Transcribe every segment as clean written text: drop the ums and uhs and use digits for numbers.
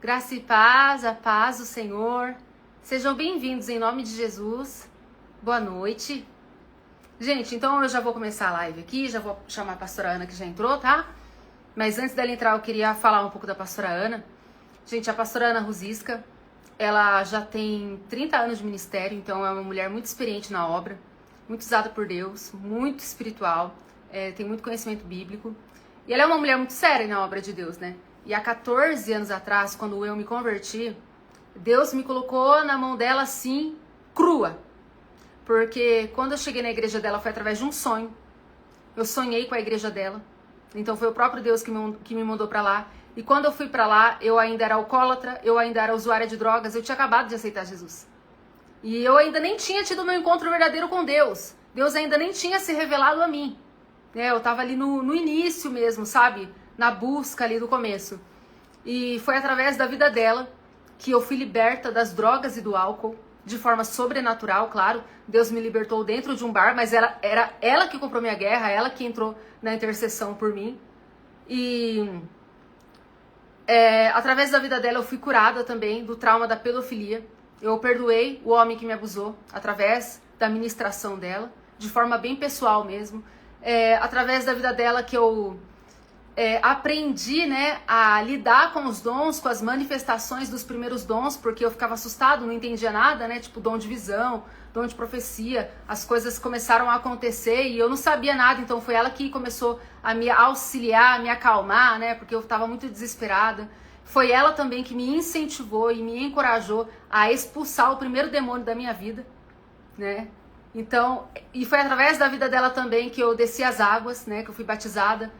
Graça e paz, a paz do Senhor. Sejam bem-vindos em nome de Jesus. Boa noite. Gente, então eu já vou começar a live aqui, já vou chamar a pastora Ana que já entrou, tá? Mas antes dela entrar eu queria falar um pouco da pastora Ana. Gente, a pastora Ana Rusisca, ela já tem 30 anos de ministério, então é uma mulher muito experiente na obra, muito usada por Deus, muito espiritual, tem muito conhecimento bíblico. E ela é uma mulher muito séria na obra de Deus, né? E há 14 anos atrás, quando eu me converti, Deus me colocou na mão dela assim, crua. Porque quando eu cheguei na igreja dela foi através de um sonho. Eu sonhei com a igreja dela. Então foi o próprio Deus que me mandou pra lá. E quando eu fui pra lá, eu ainda era alcoólatra, eu ainda era usuária de drogas, eu tinha acabado de aceitar Jesus. E eu ainda nem tinha tido meu encontro verdadeiro com Deus. Deus ainda nem tinha se revelado a mim. Eu tava ali no início mesmo, sabe? Na busca ali do começo. E foi através da vida dela que eu fui liberta das drogas e do álcool, de forma sobrenatural, claro. Deus me libertou dentro de um bar, mas era ela que comprou minha guerra, ela que entrou na intercessão por mim. E através da vida dela eu fui curada também do trauma da pedofilia. Eu perdoei o homem que me abusou através da ministração dela, de forma bem pessoal mesmo. Através da vida dela que eu aprendi, né, a lidar com os dons, com as manifestações dos primeiros dons, porque eu ficava assustado, não entendia nada, né, tipo dom de visão, dom de profecia, as coisas começaram a acontecer e eu não sabia nada, então foi ela que começou a me auxiliar, a me acalmar, né, porque eu estava muito desesperada. Foi ela também que me incentivou e me encorajou a expulsar o primeiro demônio da minha vida, né. Então, e foi através da vida dela também que eu desci as águas, né, que eu fui batizada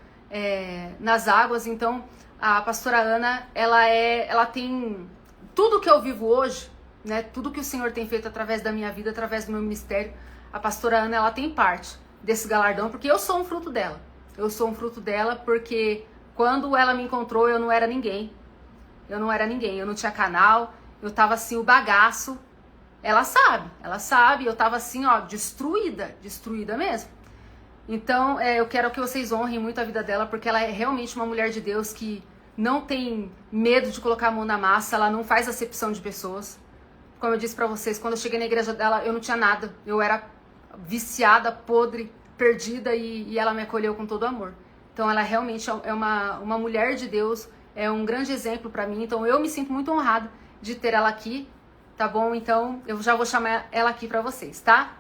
nas águas. Então a pastora Ana, ela tem tudo que eu vivo hoje, né, tudo que o Senhor tem feito através da minha vida, através do meu ministério. A pastora Ana, ela tem parte desse galardão, porque eu sou um fruto dela. Eu sou um fruto dela porque quando ela me encontrou eu não era ninguém. Eu não tinha canal, eu tava assim o bagaço. Ela sabe, eu tava assim, ó, destruída mesmo. Então, eu quero que vocês honrem muito a vida dela, porque ela é realmente uma mulher de Deus que não tem medo de colocar a mão na massa, ela não faz acepção de pessoas. Como eu disse pra vocês, quando eu cheguei na igreja dela, eu não tinha nada. Eu era viciada, podre, perdida e ela me acolheu com todo amor. Então, ela realmente é uma mulher de Deus, é um grande exemplo pra mim. Então, eu me sinto muito honrada de ter ela aqui, tá bom? Então, eu já vou chamar ela aqui pra vocês, tá?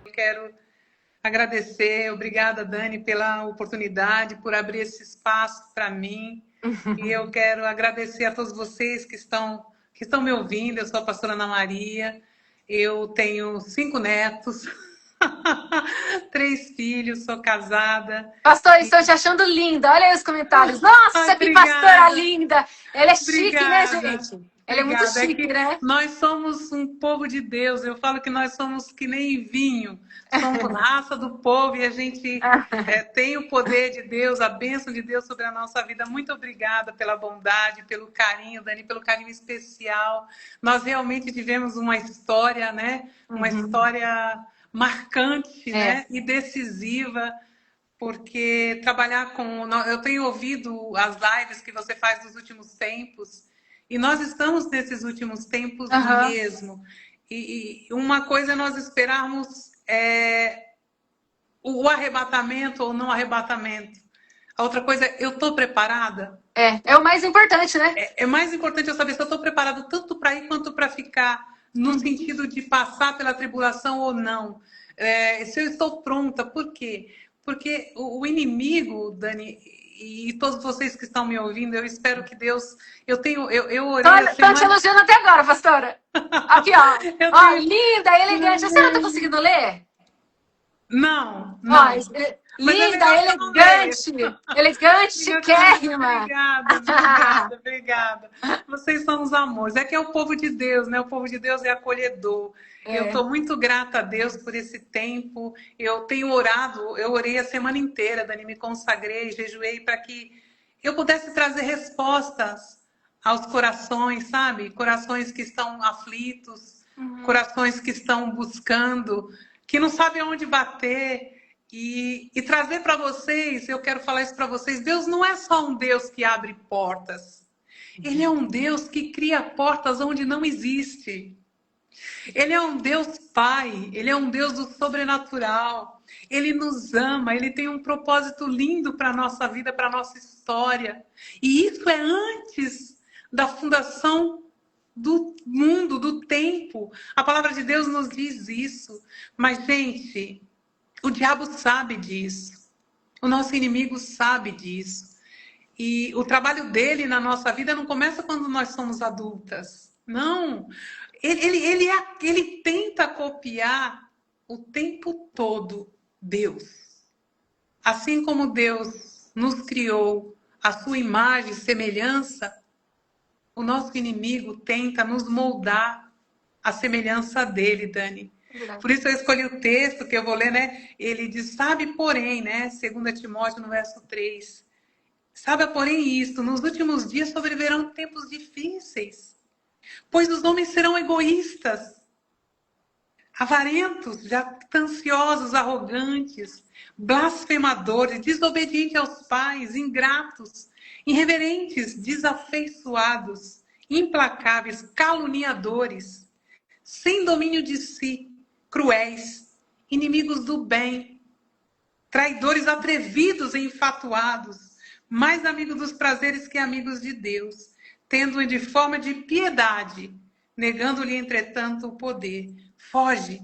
Eu quero agradecer, obrigada Dani pela oportunidade, por abrir esse espaço para mim. E eu quero agradecer a todos vocês que estão me ouvindo. Eu sou a pastora Ana Maria, eu tenho 5 netos, 3 filhos, sou casada. Pastor, estou te achando linda. Olha aí os comentários. Nossa, Ai, que obrigada. pastora linda. Ela é chique, Obrigada. né, gente? Ela é muito chique, né? Nós somos um povo de Deus. Eu falo que nós somos que nem vinho. Somos raça do povo e a gente tem o poder de Deus, a bênção de Deus sobre a nossa vida. Muito obrigada pela bondade, pelo carinho, Dani, pelo carinho especial. Nós realmente tivemos uma história, né? Uma história marcante, né? E decisiva. Porque trabalhar com... Eu tenho ouvido as lives que você faz nos últimos tempos, e nós estamos nesses últimos tempos mesmo. E uma coisa é nós esperarmos o arrebatamento ou não arrebatamento. A outra coisa é, eu estou preparada? É o mais importante, né? É mais importante eu saber se eu estou preparada tanto para ir quanto para ficar, no sentido de passar pela tribulação ou não. Se eu estou pronta, por quê? Porque o inimigo, Dani, e todos vocês que estão me ouvindo, eu espero que Deus... Eu orei... Estão te elogiando até agora, pastora. Aqui, ó. Linda, elegante. Você não está conseguindo ler? Não. Linda, elegante, chiquérrima. Obrigada. Vocês são os amores. É que é o povo de Deus, né? O povo de Deus é acolhedor. Eu estou muito grata a Deus por esse tempo. Eu tenho orado, eu orei a semana inteira, Dani, me consagrei, jejuei para que eu pudesse trazer respostas aos corações, sabe? Corações que estão aflitos, corações que estão buscando, que não sabem aonde bater. E trazer para vocês, eu quero falar isso para vocês, Deus não é só um Deus que abre portas. Ele é um Deus que cria portas onde não existe. Ele é um Deus Pai, Ele é um Deus do sobrenatural. Ele nos ama, Ele tem um propósito lindo para a nossa vida, para a nossa história. E isso é antes da fundação do mundo, do tempo. A palavra de Deus nos diz isso. Mas, gente, o diabo sabe disso. O nosso inimigo sabe disso. E o trabalho dele na nossa vida não começa quando nós somos adultas. Não. Ele tenta copiar o tempo todo Deus. Assim como Deus nos criou a sua imagem e semelhança, o nosso inimigo tenta nos moldar a semelhança dele, Dani. Por isso eu escolhi o texto que eu vou ler, né? Ele diz, sabe, porém, né? 2 Timóteo, no verso 3. Sabe, porém, isto, nos últimos dias sobrevirão tempos difíceis, pois os homens serão egoístas, avarentos, jactanciosos, arrogantes, blasfemadores, desobedientes aos pais, ingratos, irreverentes, desafeiçoados, implacáveis, caluniadores, sem domínio de si, cruéis, inimigos do bem, traidores atrevidos e infatuados, mais amigos dos prazeres que amigos de Deus, tendo-o de forma de piedade, negando-lhe, entretanto, o poder. Foge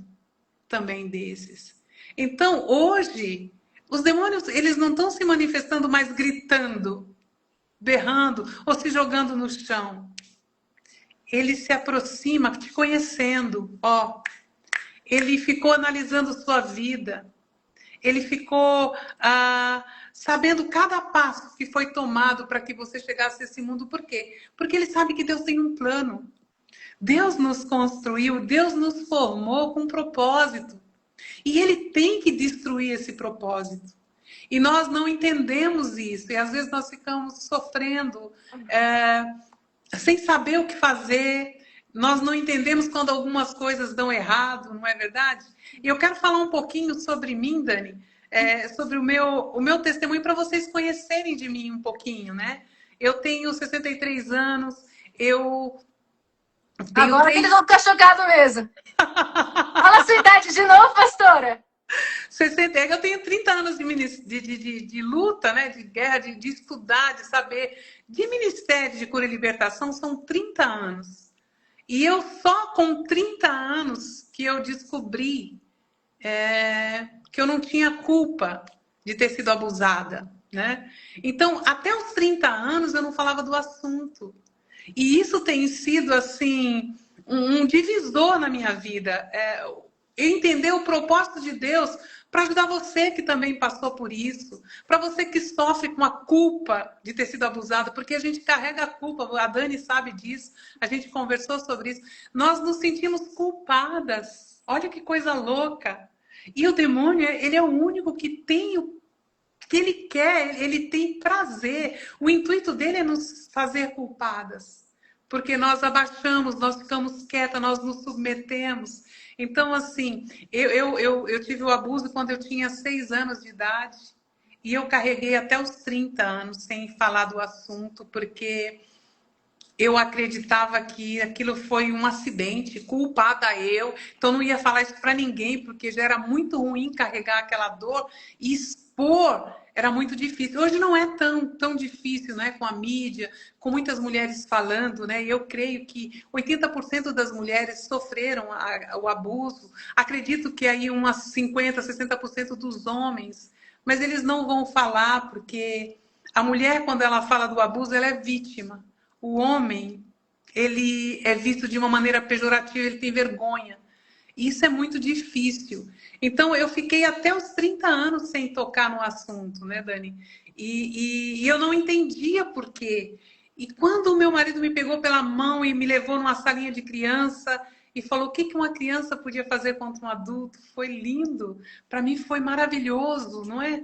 também desses. Então, hoje, os demônios, eles não estão se manifestando mais gritando, berrando ou se jogando no chão. Ele se aproxima, te conhecendo, ó. Ele ficou analisando sua vida. Ele ficou sabendo cada passo que foi tomado para que você chegasse a esse mundo. Por quê? Porque ele sabe que Deus tem um plano. Deus nos construiu, Deus nos formou com um propósito. E ele tem que destruir esse propósito. E nós não entendemos isso. E às vezes nós ficamos sofrendo, sem saber o que fazer. Nós não entendemos quando algumas coisas dão errado, não é verdade? E eu quero falar um pouquinho sobre mim, Dani, sobre o meu testemunho, para vocês conhecerem de mim um pouquinho, né? Eu tenho 63 anos, eu tenho Agora que eles vão ficar chocados mesmo. Fala a sua idade de novo, pastora. 60, eu tenho 30 anos de luta, né? De guerra, de estudar, de saber. De ministério de cura e libertação, são 30 anos. E eu só com 30 anos que eu descobri que eu não tinha culpa de ter sido abusada, né? Então, até os 30 anos eu não falava do assunto. E isso tem sido, assim, um divisor na minha vida. Entender o propósito de Deus para ajudar você que também passou por isso, para você que sofre com a culpa de ter sido abusado, porque a gente carrega a culpa, a Dani sabe disso, a gente conversou sobre isso, nós nos sentimos culpadas, olha que coisa louca. E o demônio, ele é o único que tem o que ele quer, ele tem prazer, o intuito dele é nos fazer culpadas, porque nós abaixamos, nós ficamos quietas, nós nos submetemos. Então, assim, eu tive o abuso quando eu tinha 6 anos de idade e eu carreguei até os 30 anos sem falar do assunto, porque eu acreditava que aquilo foi um acidente, culpada eu. Então, não ia falar isso para ninguém, porque já era muito ruim carregar aquela dor e expor era muito difícil. Hoje não é tão difícil, né? Com a mídia, com muitas mulheres falando, né? Eu creio que 80% das mulheres sofreram o abuso. Acredito que aí umas 50%, 60% dos homens. Mas eles não vão falar, porque a mulher, quando ela fala do abuso, ela é vítima. O homem, ele é visto de uma maneira pejorativa, ele tem vergonha. Isso é muito difícil. Então, eu fiquei até os 30 anos sem tocar no assunto, né, Dani? E eu não entendia por quê. E quando o meu marido me pegou pela mão e me levou numa salinha de criança e falou o que uma criança podia fazer contra um adulto, foi lindo. Para mim foi maravilhoso, não é?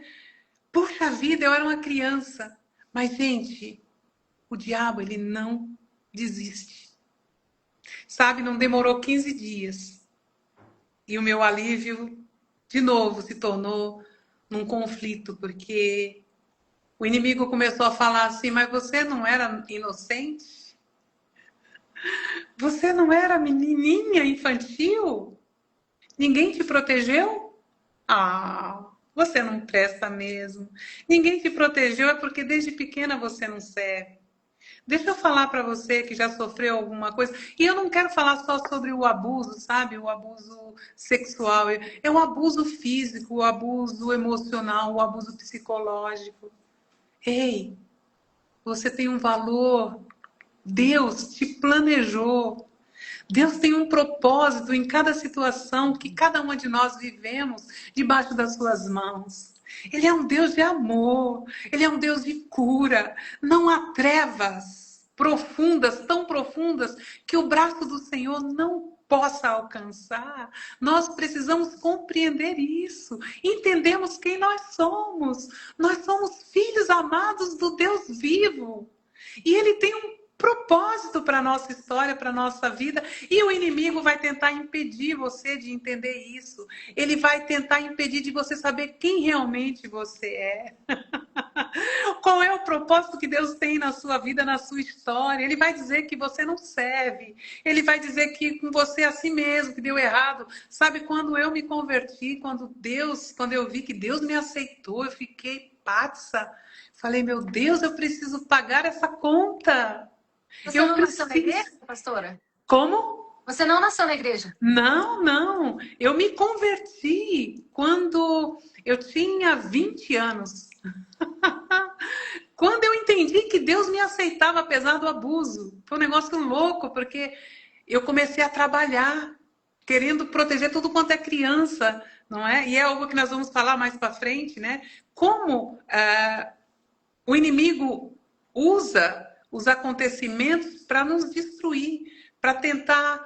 Puxa vida, eu era uma criança. Mas, gente, o diabo, ele não desiste. Sabe, não demorou 15 dias. E o meu alívio, de novo, se tornou num conflito, porque o inimigo começou a falar assim, mas você não era inocente? Você não era menininha infantil? Ninguém te protegeu? Ah, você não presta mesmo. Ninguém te protegeu é porque desde pequena você não serve. Deixa eu falar para você que já sofreu alguma coisa. E eu não quero falar só sobre o abuso, sabe? O abuso sexual. É o abuso físico, o abuso emocional, o abuso psicológico. Ei, você tem um valor. Deus te planejou. Deus tem um propósito em cada situação que cada uma de nós vivemos debaixo das suas mãos. Ele é um Deus de amor, ele é um Deus de cura. Não há trevas profundas, tão profundas, que o braço do Senhor não possa alcançar. Nós precisamos compreender isso, entendemos quem nós somos. Nós somos filhos amados do Deus vivo. E ele tem um propósito para a nossa história, para a nossa vida, e o inimigo vai tentar impedir você de entender isso. Ele vai tentar impedir de você saber quem realmente você é. Qual é o propósito que Deus tem na sua vida, na sua história? Ele vai dizer que você não serve. Ele vai dizer que com você é assim mesmo, que deu errado. Sabe, quando eu me converti, quando eu vi que Deus me aceitou, eu fiquei patsa. Falei, meu Deus, eu preciso pagar essa conta. Você não nasceu na igreja, pastora? Como? Você não nasceu na igreja? Não, não. Eu me converti quando eu tinha 20 anos. Quando eu entendi que Deus me aceitava apesar do abuso. Foi um negócio louco, porque eu comecei a trabalhar, querendo proteger tudo quanto é criança, não é? E é algo que nós vamos falar mais para frente, né? Como o inimigo usa os acontecimentos para nos destruir, para tentar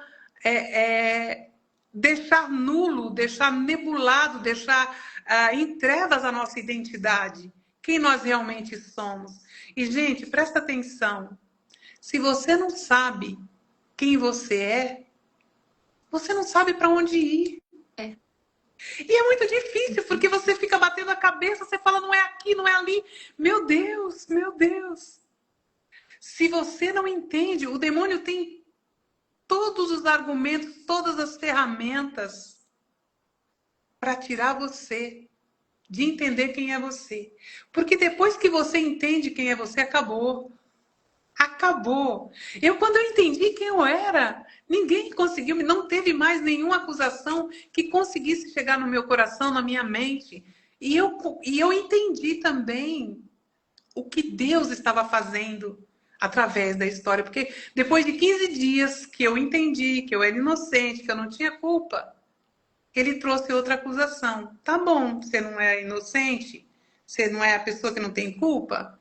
deixar nulo, deixar nebulado, deixar em trevas a nossa identidade, quem nós realmente somos. E, gente, presta atenção. Se você não sabe quem você é, você não sabe para onde ir. É. E é muito difícil, porque você fica batendo a cabeça, você fala, não é aqui, não é ali. Meu Deus, meu Deus. Se você não entende, o demônio tem todos os argumentos, todas as ferramentas para tirar você de entender quem é você. Porque depois que você entende quem é você, acabou. Acabou. Quando eu entendi quem eu era, ninguém conseguiu, não teve mais nenhuma acusação que conseguisse chegar no meu coração, na minha mente. E eu entendi também o que Deus estava fazendo através da história. Porque depois de 15 dias que eu entendi que eu era inocente, que eu não tinha culpa, ele trouxe outra acusação. Tá bom, você não é inocente? Você não é a pessoa que não tem culpa?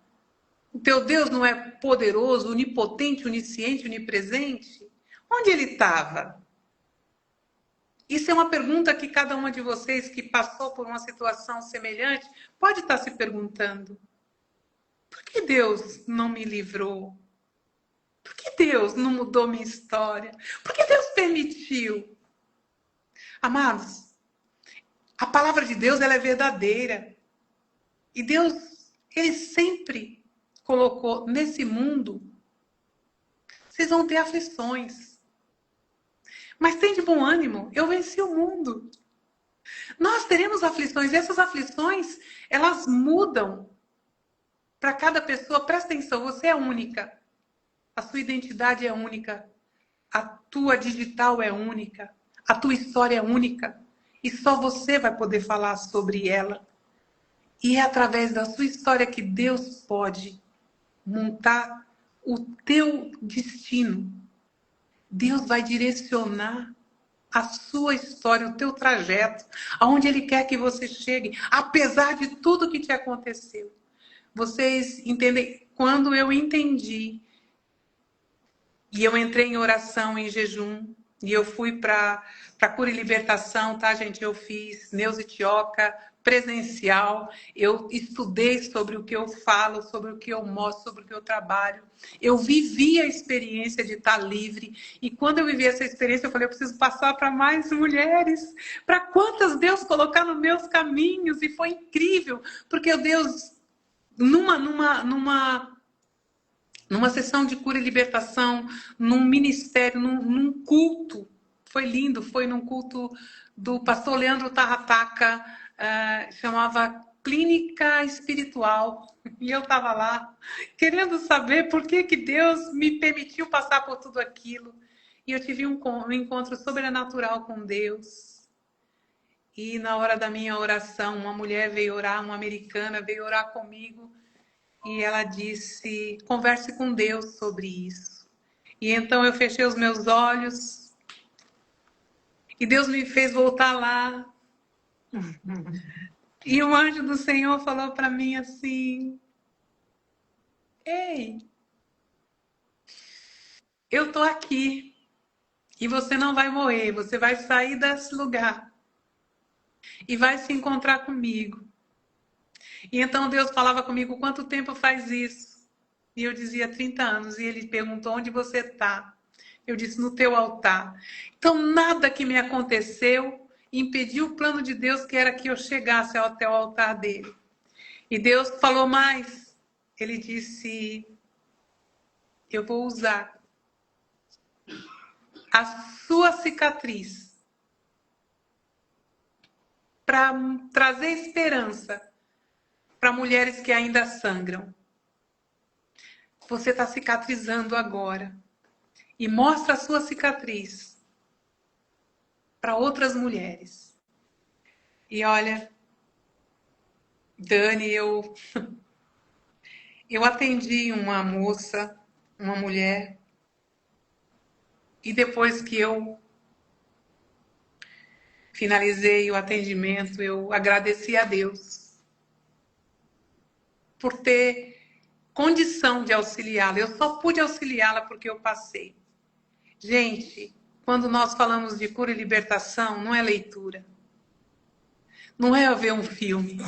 O teu Deus não é poderoso, onipotente, onisciente, onipresente? Onde ele estava? Isso é uma pergunta que cada uma de vocês que passou por uma situação semelhante pode estar se perguntando. Por que Deus não me livrou? Por que Deus não mudou minha história? Por que Deus permitiu? Amados, a palavra de Deus ela é verdadeira. E Deus, ele sempre colocou nesse mundo, vocês vão ter aflições. Mas tem de bom ânimo, eu venci o mundo. Nós teremos aflições, e essas aflições, elas mudam para cada pessoa. Presta atenção, você é única. A sua identidade é única. A tua digital é única. A tua história é única. E só você vai poder falar sobre ela. E é através da sua história que Deus pode montar o teu destino. Deus vai direcionar a sua história, o teu trajeto, aonde Ele quer que você chegue, apesar de tudo que te aconteceu. Vocês entendem? Quando eu entendi, e eu entrei em oração, em jejum, e eu fui para cura e libertação, tá, gente? Eu fiz Neusitioca presencial, eu estudei sobre o que eu falo, sobre o que eu mostro, sobre o que eu trabalho. Eu vivi a experiência de estar livre, e quando eu vivi essa experiência, eu falei, eu preciso passar para mais mulheres, para quantas Deus colocar nos meus caminhos, e foi incrível, porque Deus, numa numa sessão de cura e libertação, num ministério, num culto. Foi lindo, foi num culto do pastor Leandro Tarrataca, chamava Clínica Espiritual. E eu estava lá, querendo saber por que Deus me permitiu passar por tudo aquilo. E eu tive um encontro sobrenatural com Deus. E na hora da minha oração, uma mulher veio orar, uma americana veio orar comigo. E ela disse, converse com Deus sobre isso. E então eu fechei os meus olhos. E Deus me fez voltar lá. E o anjo do Senhor falou para mim assim, ei, eu tô aqui. E você não vai morrer. Você vai sair desse lugar. E vai se encontrar comigo. E então Deus falava comigo, quanto tempo faz isso? E eu dizia 30 anos. E ele perguntou, onde você está? Eu disse, no teu altar. Então nada que me aconteceu impediu o plano de Deus, que era que eu chegasse até o altar dele. E Deus falou mais. Ele disse, eu vou usar a sua cicatriz para trazer esperança para mulheres que ainda sangram. Você está cicatrizando agora. E mostra a sua cicatriz para outras mulheres. E olha, Dani, eu atendi uma moça, uma mulher, e depois que eu finalizei o atendimento, eu agradeci a Deus por ter condição de auxiliá-la. Eu só pude auxiliá-la porque eu passei. Gente, quando nós falamos de cura e libertação, não é leitura. Não é ver um filme.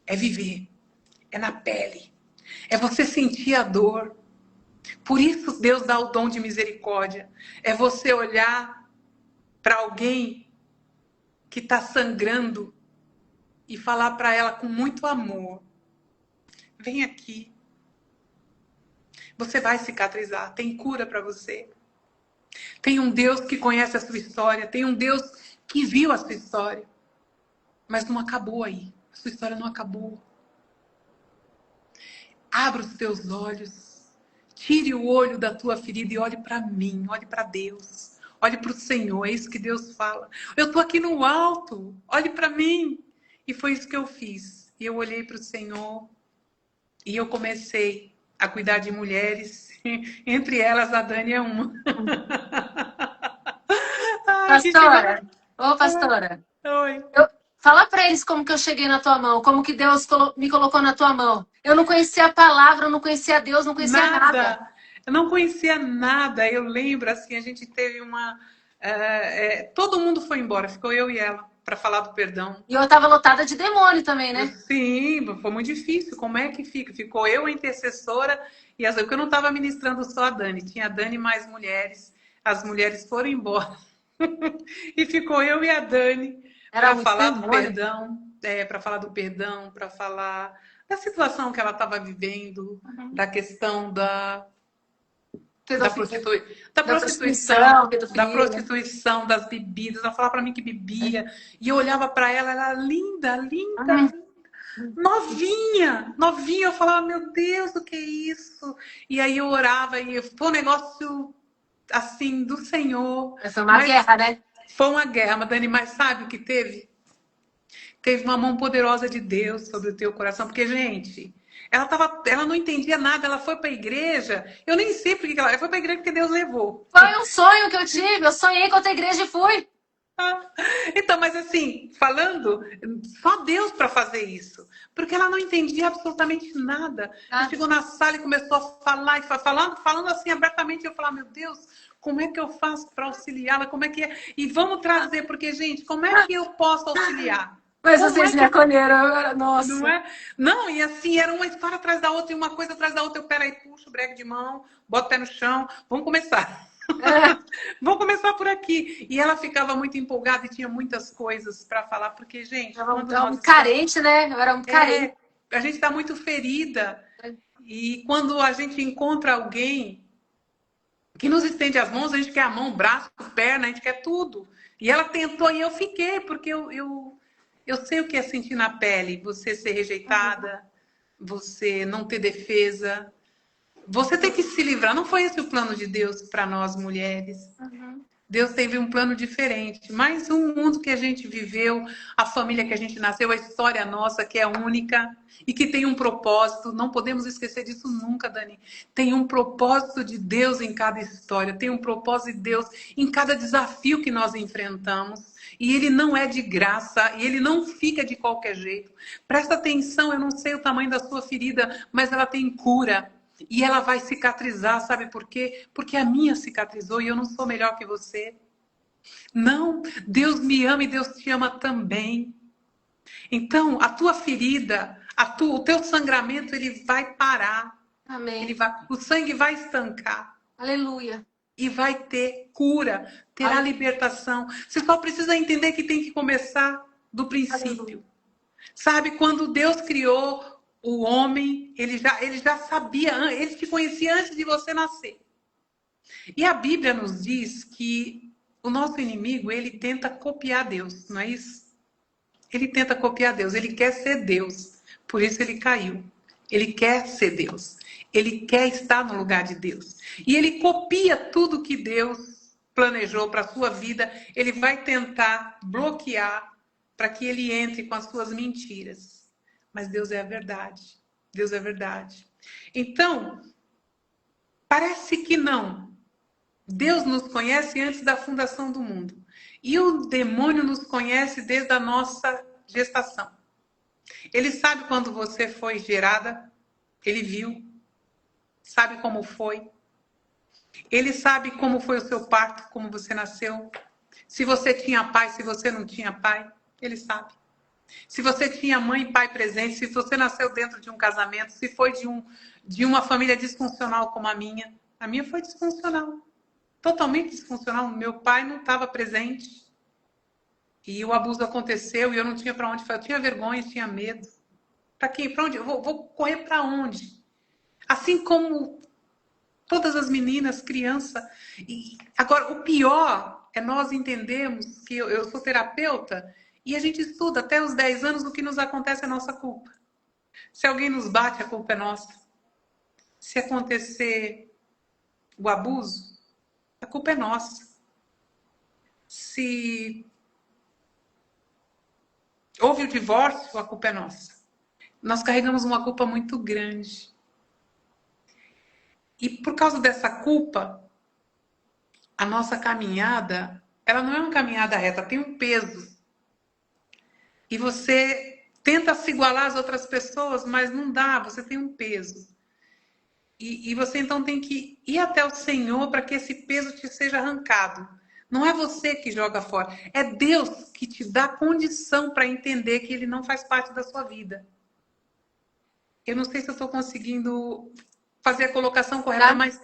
É viver. É na pele. É você sentir a dor. Por isso Deus dá o dom de misericórdia. É você olhar para alguém que está sangrando e falar para ela com muito amor. Vem aqui. Você vai cicatrizar. Tem cura para você. Tem um Deus que conhece a sua história. Tem um Deus que viu a sua história. Mas não acabou aí. A sua história não acabou. Abra os teus olhos. Tire o olho da tua ferida e olhe para mim. Olhe para Deus. Olhe para o Senhor. É isso que Deus fala. Eu estou aqui no alto. Olhe para mim. E foi isso que eu fiz. E eu olhei para o Senhor. E eu comecei a cuidar de mulheres. Entre elas, a Dani é uma. Pastora, ô pastora, Oi. fala para eles como que eu cheguei na tua mão, como que Deus me colocou na tua mão. Eu não conhecia a palavra, eu não conhecia Deus, não conhecia nada. Eu não conhecia nada. Eu lembro, assim, a gente teve uma... todo mundo foi embora, ficou eu e ela, para falar do perdão. E eu estava lotada de demônio também, né? Sim, foi muito difícil. Como é que fica? Ficou eu, a intercessora, e porque eu não estava ministrando só a Dani, tinha a Dani e mais mulheres. As mulheres foram embora. E ficou eu e a Dani para falar do perdão, para falar do perdão, para falar da situação que ela estava vivendo, da questão da prostituição, das bebidas. Ela falava para mim que bebia, e eu olhava para ela, ela era linda, novinha, eu falava, meu Deus, o que é isso? E aí eu orava, e foi um negócio assim, do Senhor. Foi uma guerra, né? Foi uma guerra, Dani, mas sabe o que teve? Teve uma mão poderosa de Deus sobre o teu coração, porque, gente, ela não entendia nada, ela foi para a igreja, eu nem sei porque ela foi para a igreja porque Deus levou. Foi um sonho que eu tive, eu sonhei com outra igreja e fui. Então, mas assim, falando, só Deus para fazer isso, porque ela não entendia absolutamente nada. Ela chegou na sala e começou a falar, falando assim abertamente, eu falava, meu Deus, como é que eu faço para auxiliá-la? Como é que é? E vamos trazer, porque, gente, como é que eu posso auxiliar? Mas vocês me acolheram, nossa. Não é? Não, e assim, era uma história atrás da outra, e uma coisa atrás da outra. Eu, peraí, puxo o breque de mão, boto o pé no chão, vamos começar. Vamos começar por aqui. E ela ficava muito empolgada e tinha muitas coisas para falar, porque, gente... Eu era carente, né? Eu era muito carente. A gente está muito ferida. E quando a gente encontra alguém que nos estende as mãos, a gente quer a mão, o braço, a perna, a gente quer tudo. E ela tentou e eu fiquei, porque eu sei o que é sentir na pele, você ser rejeitada, você não ter defesa, você ter que se livrar. Não foi esse o plano de Deus para nós mulheres. Deus teve um plano diferente, mas o mundo que a gente viveu, a família que a gente nasceu, a história nossa que é única e que tem um propósito, não podemos esquecer disso nunca, Dani. Tem um propósito de Deus em cada história, tem um propósito de Deus em cada desafio que nós enfrentamos. E ele não é de graça, e ele não fica de qualquer jeito. Presta atenção, eu não sei o tamanho da sua ferida, mas ela tem cura. E ela vai cicatrizar, sabe por quê? Porque a minha cicatrizou e eu não sou melhor que você. Não, Deus me ama e Deus te ama também. Então, a tua ferida, o teu sangramento, ele vai parar. Amém. O sangue vai estancar. Aleluia. E vai ter cura, terá libertação. Você só precisa entender que tem que começar do princípio. Aleluia. Sabe, quando Deus criou o homem, ele já sabia, ele te conhecia antes de você nascer. E a Bíblia nos diz que o nosso inimigo, ele tenta copiar Deus, não é isso? Ele tenta copiar Deus, ele quer ser Deus. Por isso ele caiu. Ele quer ser Deus. Ele quer estar no lugar de Deus. E ele copia tudo que Deus planejou para a sua vida. Ele vai tentar bloquear para que ele entre com as suas mentiras. Mas Deus é a verdade. Deus é a verdade. Então, parece que não. Deus nos conhece antes da fundação do mundo. E o demônio nos conhece desde a nossa gestação. Ele sabe quando você foi gerada. Ele viu. Sabe como foi. Ele sabe como foi o seu parto, como você nasceu. Se você tinha pai, se você não tinha pai. Ele sabe. Se você tinha mãe e pai presentes, se você nasceu dentro de um casamento, se foi de uma família disfuncional como a minha foi disfuncional. Totalmente disfuncional. Meu pai não estava presente. E o abuso aconteceu e eu não tinha para onde. Eu tinha vergonha, tinha medo. Para quem? Para onde? Eu vou correr para onde? Assim como todas as meninas, criança. E agora, o pior é nós entendermos que eu sou terapeuta e a gente estuda até os 10 anos o que nos acontece é nossa culpa. Se alguém nos bate, a culpa é nossa. Se acontecer o abuso, a culpa é nossa. Se houve o divórcio, a culpa é nossa. Nós carregamos uma culpa muito grande. E por causa dessa culpa, a nossa caminhada, ela não é uma caminhada reta, tem um peso. E você tenta se igualar às outras pessoas, mas não dá, você tem um peso. E você então tem que ir até o Senhor para que esse peso te seja arrancado. Não é você que joga fora, é Deus que te dá condição para entender que Ele não faz parte da sua vida. Eu não sei se eu estou conseguindo fazer a colocação correta, mas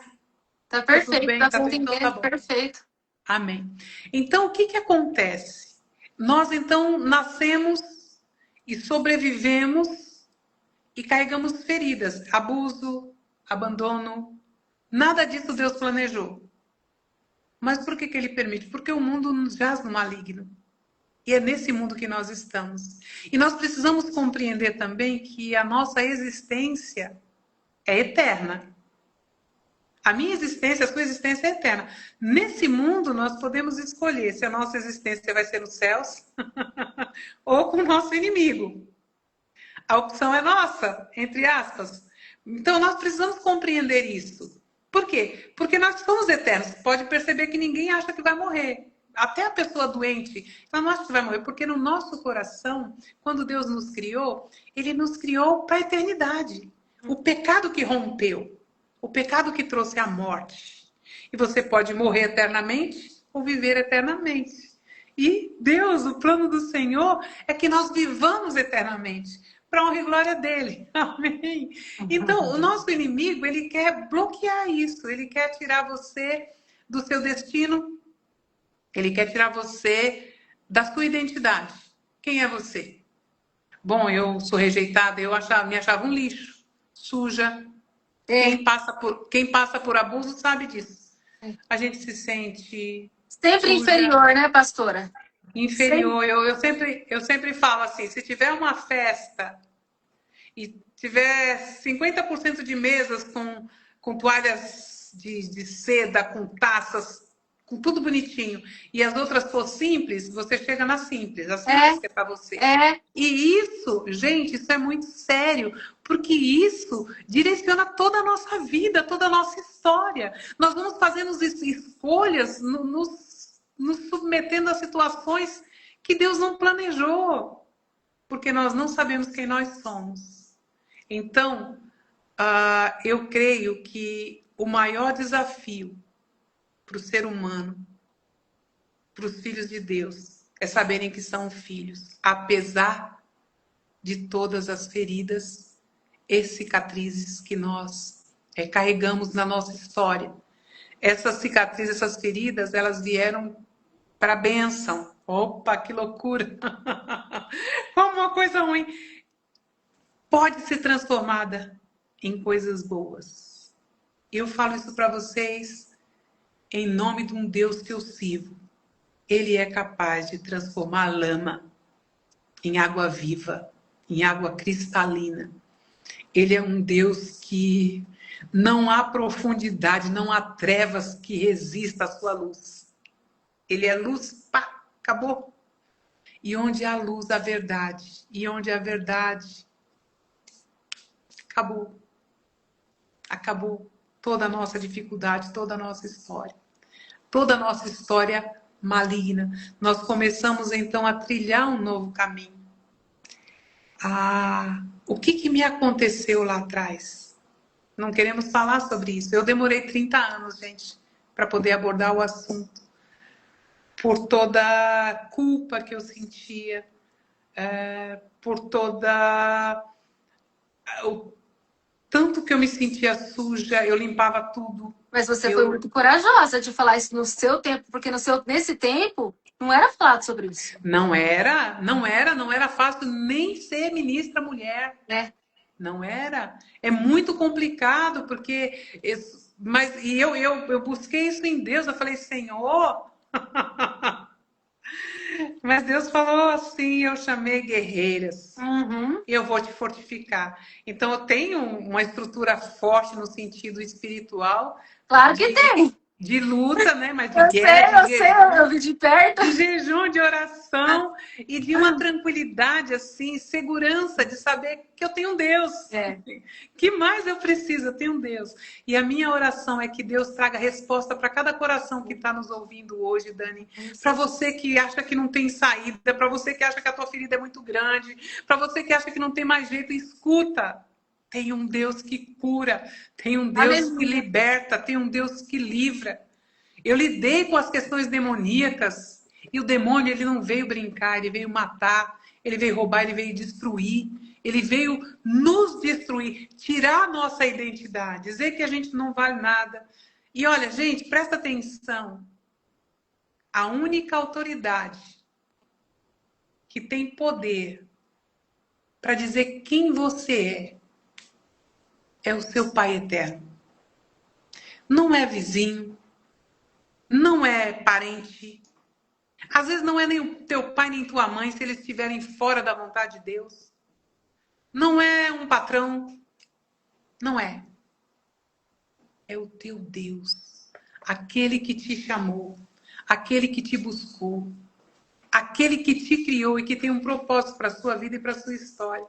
tá perfeito, tudo bem, tá tá, entendendo, então tá bom. perfeito. Amém. Então, o que acontece? Nós, então, nascemos e sobrevivemos e carregamos feridas, abuso, abandono. Nada disso Deus planejou. Mas por que Ele permite? Porque o mundo nos jaz no maligno. E é nesse mundo que nós estamos. E nós precisamos compreender também que a nossa existência é eterna. A minha existência, a sua existência é eterna. Nesse mundo, nós podemos escolher se a nossa existência vai ser nos céus ou com o nosso inimigo. A opção é nossa, entre aspas. Então, nós precisamos compreender isso. Por quê? Porque nós somos eternos. Pode perceber que ninguém acha que vai morrer. Até a pessoa doente, ela não acha que vai morrer. Porque no nosso coração, quando Deus nos criou, Ele nos criou para a eternidade. O pecado que rompeu. O pecado que trouxe a morte. E você pode morrer eternamente ou viver eternamente. E Deus, o plano do Senhor é que nós vivamos eternamente. Para honra e glória dele. Amém? Então, o nosso inimigo, ele quer bloquear isso. Ele quer tirar você do seu destino. Ele quer tirar você da sua identidade. Quem é você? Bom, eu sou rejeitada. Eu me achava um lixo. Suja. Quem passa por abuso sabe disso. A gente se sente Sempre suja, inferior, né, pastora? inferior. Eu sempre falo assim, se tiver uma festa e tiver 50% de mesas com toalhas de seda, com taças, com tudo bonitinho, e as outras for simples, você chega na simples, a simples que é para você. E isso, gente, isso é muito sério, porque isso direciona toda a nossa vida, toda a nossa história. Nós vamos fazendo escolhas, nos submetendo a situações que Deus não planejou, porque nós não sabemos quem nós somos. Então, eu creio que o maior desafio para o ser humano, para os filhos de Deus, é saberem que são filhos, apesar de todas as feridas e cicatrizes que nós carregamos na nossa história. Essas cicatrizes, essas feridas, elas vieram para a bênção. Opa, que loucura! Como uma coisa ruim pode ser transformada em coisas boas. Eu falo isso para vocês em nome de um Deus que eu sirvo. Ele é capaz de transformar a lama em água viva, em água cristalina. Ele é um Deus que não há profundidade, não há trevas que resista à sua luz. Ele é luz, pá, acabou. E onde há luz, há verdade. E onde há verdade, acabou. Acabou toda a nossa dificuldade, toda a nossa história. Toda a nossa história maligna. Nós começamos então a trilhar um novo caminho. O que me aconteceu lá atrás? Não queremos falar sobre isso. Eu demorei 30 anos, gente, para poder abordar o assunto. Por toda a culpa que eu sentia, por toda o tanto que eu me sentia suja, eu limpava tudo. Mas você foi muito corajosa de falar isso no seu tempo, porque nesse tempo não era falado sobre isso. Não era fácil nem ser ministra mulher. Não era. É muito complicado, porque... Mas eu busquei isso em Deus, eu falei, Senhor... Mas Deus falou assim, eu chamei guerreiras. Eu vou te fortificar. Então eu tenho uma estrutura forte no sentido espiritual. Claro que tem. De luta, né? Mas de guerra, eu vi de perto. De jejum, de oração e de uma tranquilidade, assim, segurança de saber que eu tenho um Deus. Que mais eu preciso? Eu tenho um Deus. E a minha oração é que Deus traga resposta para cada coração que está nos ouvindo hoje, Dani. Para você que acha que não tem saída, para você que acha que a tua ferida é muito grande, para você que acha que não tem mais jeito, escuta. Tem um Deus que cura, tem um Deus que liberta, tem um Deus que livra. Eu lidei com as questões demoníacas e o demônio ele não veio brincar, ele veio matar, ele veio roubar, ele veio destruir, ele veio nos destruir, tirar a nossa identidade, dizer que a gente não vale nada. E olha, gente, presta atenção. A única autoridade que tem poder para dizer quem você é o seu Pai eterno. Não é vizinho, não é parente. Às vezes não é nem o teu pai nem tua mãe, se eles estiverem fora da vontade de Deus. Não é um patrão. Não é. É o teu Deus. Aquele que te chamou. Aquele que te buscou. Aquele que te criou e que tem um propósito para a sua vida e para a sua história.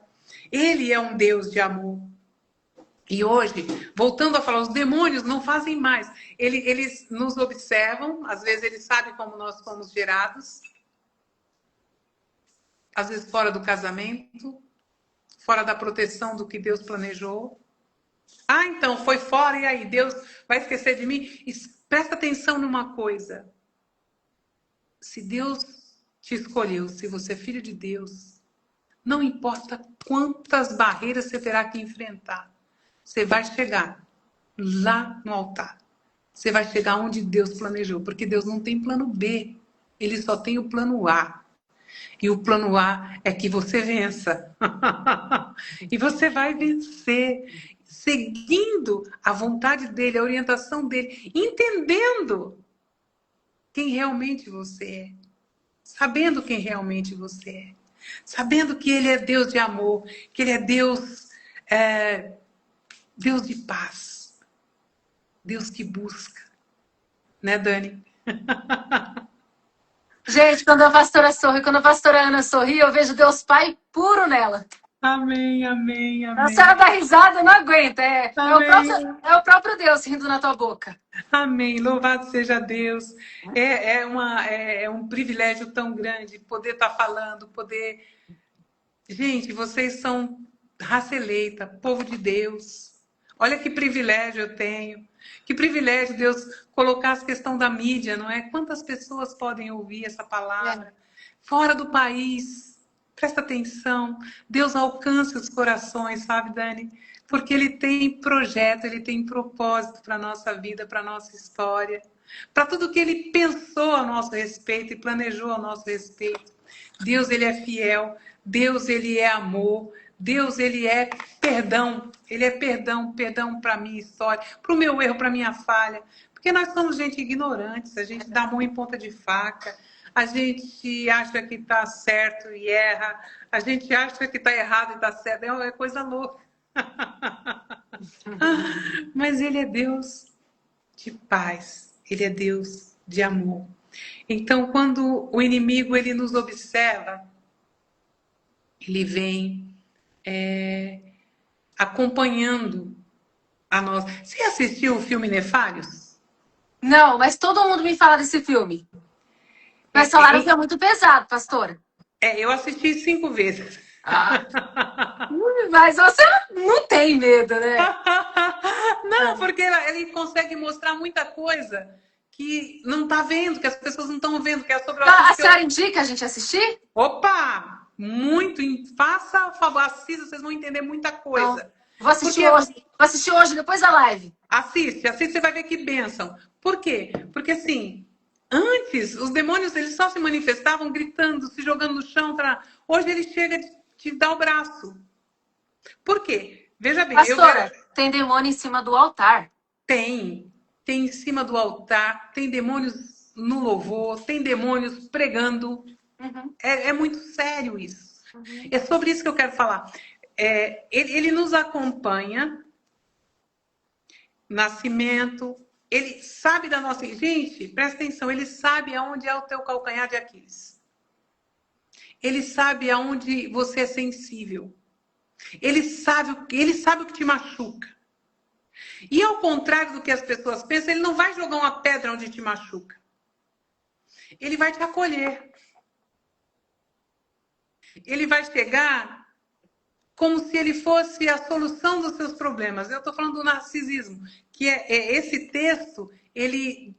Ele é um Deus de amor. E hoje, voltando a falar, os demônios não fazem mais. Eles nos observam, às vezes eles sabem como nós fomos gerados, às vezes fora do casamento, fora da proteção do que Deus planejou. Então, foi fora, e aí? Deus vai esquecer de mim? Presta atenção numa coisa. Se Deus te escolheu, se você é filho de Deus, não importa quantas barreiras você terá que enfrentar. Você vai chegar lá no altar. Você vai chegar onde Deus planejou. Porque Deus não tem plano B. Ele só tem o plano A. E o plano A é que você vença. E você vai vencer. seguindo a vontade dele, a orientação dele, entendendo quem realmente você é, sabendo quem realmente você é, sabendo que ele é Deus de amor, que ele é Deus, Deus de paz, Deus que busca, né, Dani? Gente, quando a pastora sorri, quando a pastora Ana sorri, eu vejo Deus Pai puro nela. Amém, amém, A amém. senhora dá risada, eu não aguento. É Amém. é o próprio Deus rindo na tua boca. Amém. Louvado seja Deus. É um privilégio tão grande poder estar falando, poder. Gente, vocês são raça eleita, povo de Deus. Olha que privilégio eu tenho. Que privilégio Deus colocar as questões da mídia, não é? Quantas pessoas podem ouvir essa palavra? Fora do país. Presta atenção. Deus alcança os corações, sabe, Dani? Porque Ele tem projeto, Ele tem propósito para a nossa vida, para a nossa história. Para tudo que Ele pensou a nosso respeito e planejou a nosso respeito. Deus, Ele é fiel. Deus, Ele é amor. Deus, Ele é perdão. Ele é perdão, perdão para a minha história, para o meu erro, para a minha falha. Porque nós somos gente ignorante, a gente dá a mão em ponta de faca, a gente acha que está certo e erra, a gente acha que está errado e está certo, é coisa louca. Mas Ele é Deus de paz, Ele é Deus de amor. Então, quando o inimigo ele nos observa, ele vem acompanhando a nós. Você assistiu o filme Nefários? Não, mas todo mundo me fala desse filme. Mas falaram que é muito pesado, pastora. Eu assisti 5 vezes. Mas você não tem medo, né? Não, porque ele consegue mostrar muita coisa que não está vendo, que as pessoas não estão vendo, que é sobre A senhora indica a gente assistir? Opa! Muito! Faça o favor, assista, vocês vão entender muita coisa. Vou assistir hoje. Vou assistir hoje, depois da live. Assiste, você vai ver que bênção. Por quê? Porque assim, antes os demônios eles só se manifestavam gritando, se jogando no chão. Hoje ele chega de te dar o braço. Por quê? Veja bem. Pastora, tem demônio em cima do altar. Tem em cima do altar, tem demônios no louvor, tem demônios pregando. Uhum. É muito sério isso. Uhum. É sobre isso que eu quero falar. Ele nos acompanha, nascimento, ele sabe da nossa... Gente, presta atenção, ele sabe aonde é o teu calcanhar de Aquiles. Ele sabe aonde você é sensível. Ele sabe o que te machuca. E ao contrário do que as pessoas pensam, ele não vai jogar uma pedra onde te machuca. Ele vai te acolher. Ele vai chegar como se ele fosse a solução dos seus problemas. Eu estou falando do narcisismo, que esse texto, ele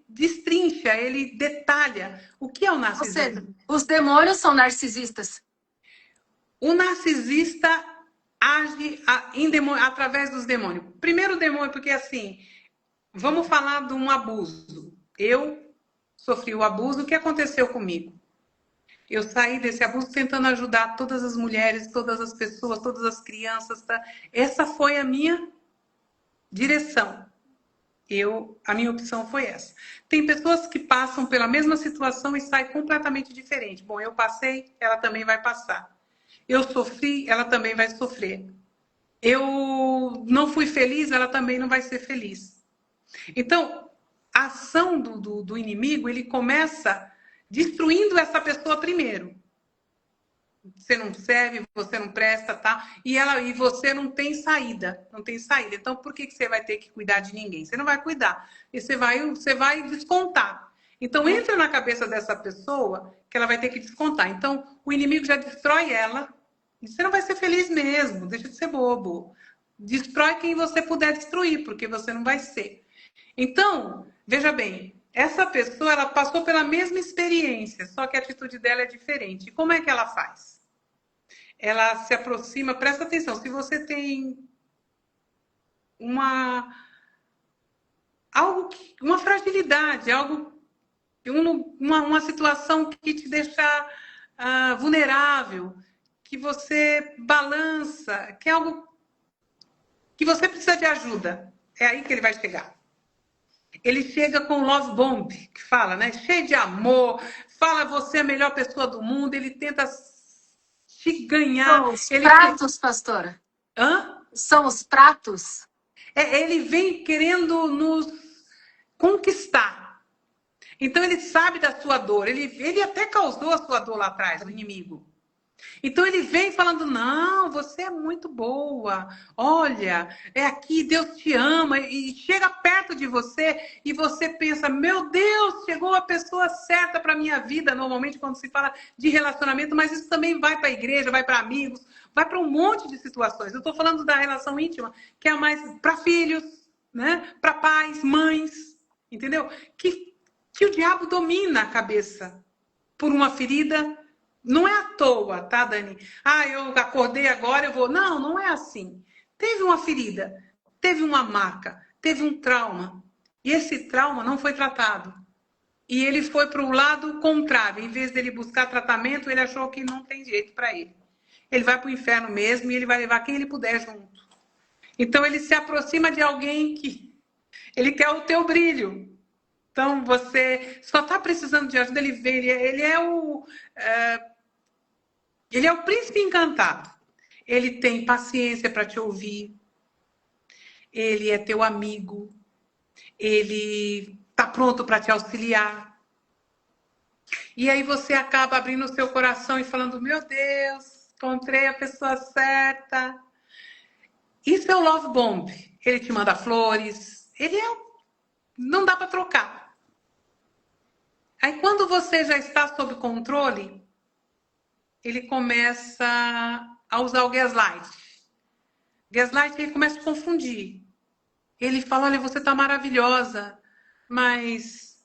destrincha, ele detalha o que é o narcisismo. Ou seja, os demônios são narcisistas. O narcisista age através dos demônios. Primeiro o demônio, porque assim, vamos falar de um abuso. Eu sofri o abuso, o que aconteceu comigo? Eu saí desse abuso tentando ajudar todas as mulheres, todas as pessoas, todas as crianças. Tá? Essa foi a minha direção. A minha opção foi essa. Tem pessoas que passam pela mesma situação e saem completamente diferente. Bom, eu passei, ela também vai passar. Eu sofri, ela também vai sofrer. Eu não fui feliz, ela também não vai ser feliz. Então, a ação do inimigo, ele começa destruindo essa pessoa primeiro. Você não serve, você não presta, tá? E você não tem saída, não tem saída. Então, por que você vai ter que cuidar de ninguém? Você não vai cuidar. E você vai descontar. Então, entra na cabeça dessa pessoa que ela vai ter que descontar. Então, o inimigo já destrói ela. E você não vai ser feliz mesmo, deixa de ser bobo. Destrói quem você puder destruir, porque você não vai ser. Então, veja bem, essa pessoa ela passou pela mesma experiência, só que a atitude dela é diferente. E como é que ela faz? Ela se aproxima, presta atenção, se você tem uma fragilidade, uma situação que te deixa vulnerável, que você balança, que é algo que você precisa de ajuda. É aí que ele vai chegar. Ele chega com o love bomb, que fala, né? Cheio de amor, fala você é a melhor pessoa do mundo, ele tenta te ganhar. São os Ele pratos, pastora. Hã? São os pratos. Ele vem querendo nos conquistar. Então ele sabe da sua dor. Ele até causou a sua dor lá atrás, o inimigo. Então ele vem falando, não, você é muito boa, olha, é aqui, Deus te ama, e chega perto de você e você pensa, meu Deus, chegou a pessoa certa para a minha vida, normalmente quando se fala de relacionamento, mas isso também vai para a igreja, vai para amigos, vai para um monte de situações. Eu estou falando da relação íntima, que é mais para filhos, né? Para pais, mães, entendeu? Que o diabo domina a cabeça por uma ferida. Não é à toa, tá, Dani? Ah, eu acordei agora, eu vou. Não, não é assim. Teve uma ferida, teve uma marca, teve um trauma. E esse trauma não foi tratado. E ele foi para o lado contrário. Em vez dele buscar tratamento, ele achou que não tem jeito para ele. Ele vai para o inferno mesmo e ele vai levar quem ele puder junto. Então ele se aproxima de alguém que ele quer o teu brilho. Então você só está precisando de ajuda, ele vem, ele é o príncipe encantado. Ele tem paciência para te ouvir. Ele é teu amigo. Ele está pronto para te auxiliar. E aí você acaba abrindo o seu coração e falando, meu Deus, encontrei a pessoa certa. Isso é o love bomb. Ele te manda flores. Não dá para trocar. Aí quando você já está sob controle, ele começa a usar o gaslight. Gaslight, ele começa a confundir. Ele fala, olha, você está maravilhosa, mas